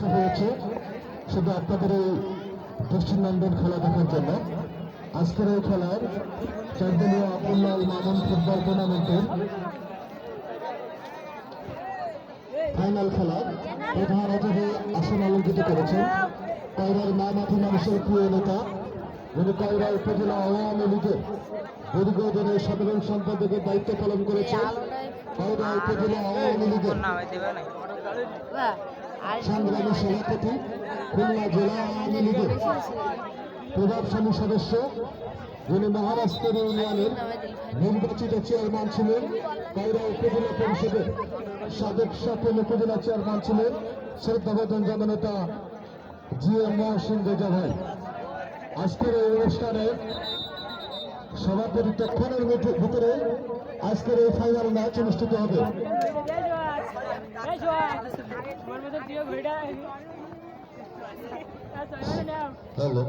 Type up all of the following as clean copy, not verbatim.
আসা হয়েছে শুধু আপনাদের এই দৃষ্টিনন্দন খেলা দেখার জন্য। আজকের এই খেলার 4 দলীয় আব্দুল্লাহ আল মামুন ফুটবল টুর্নামেন্টের ফাইনাল খেলার প্রধান অতিথি আসন আলোকিত করেছেন কয়রার মা মাটি মানুষের প্রিয় নেতা, যিনি কয়রা উপজেলা আওয়ামী লীগের দীর্ঘদিনের সাধারণ সম্পাদকের দায়িত্ব পালন করেছেন। কয়রা উপজেলা আওয়ামী লীগের সংগ্রামী সভাপতি, খুলনা জেলা আওয়ামী লীগের প্রভাবশালী সদস্য, যিনি মহারাষ্ট্রের ইউনিয়নের নির্বাচিত চেয়ারম্যান ছিলেন, কয়রা উপজেলা পরিষদের সাবেক সাপেল উপজেলা চেয়ারম্যান ছিলেন, শ্রদ্ধাভাজন জননেতা GM মহসিন রেজা ভাই। আজকের এই অনুষ্ঠানে সভাপতিত্বক্ষণের ভিতরে আজকের এই ফাইনাল ম্যাচ অনুষ্ঠিত হবে। Hello,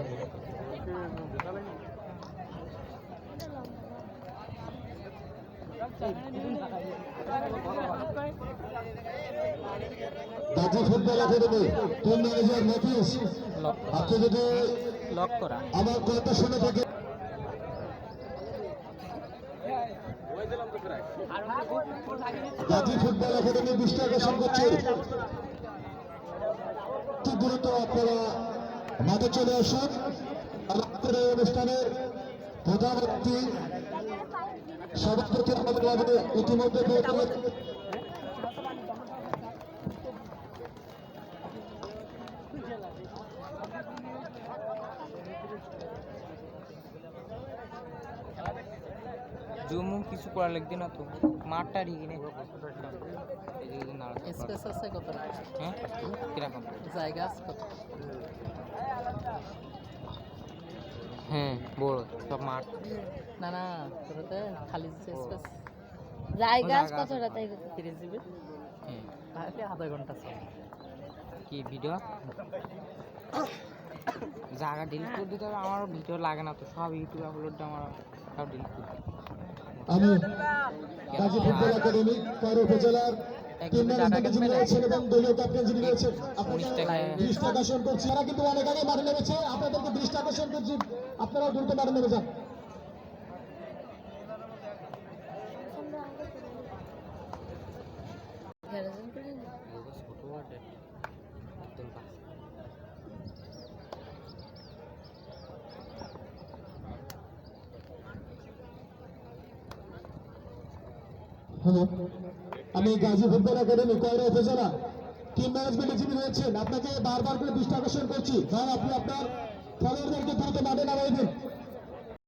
Gazi football academy team manager Mofiz, আপনি যদি আমার কথা শুনে থাকে গাজী ফুটবল একাডেমি দৃষ্টি আকর্ষণ করছে, খুব দ্রুত আপনারা মাঠে চলে আসুন। আমাদের এই অনুষ্ঠানের প্রধান অতিথি সভাপতি আমাদের ইতিমধ্যে জুমু কিছু করা লাগবে না তো, মাঠটা ঠিকই নেই। স্পেস আছে কত? হ্যাঁ, কিরকম জায়গা আছে কত? হ্যাঁ, বড় সব মাঠ। না না, তোরতে খালি স্পেস জায়গা কতটা? তাই 30 জিবি। হ্যাঁ, তাহলে আধা ঘন্টা চলে। কি ভিডিও জায়গা ডিলিট করে দিতে হবে। আমার ভিডিও লাগে না তো, সব ইউটিউবে আপলোড আমার সব ডিলিট করে দিই। আমি গাজী ফুটবল একাডেমি কয়রা উপজেলার টিম ম্যানেজমেন্ট যিনি রয়েছেন এবং দলীয় ক্যাপ্টেন যিনি রয়েছেন আপনাদের দৃষ্টি আকর্ষণ করছি। তারা কিন্তু অনেক আগে মাঠে নেমেছে, আপনাদেরকে দৃষ্টি আকর্ষণ করছি, আপনারাও দ্রুত মাঠে নেমে যান। হ্যালো, আমি গাজী ফুটবল একাডেমি কয়রা উপজেলা টিম ম্যানেজমেন্টে যিনি রয়েছেন আপনাকে বারবার করে দৃষ্টি আকর্ষণ করছি, কারণ আপনি আপনার খেলোয়াড়দেরকে দ্রুত মাঠে নামাই দিন।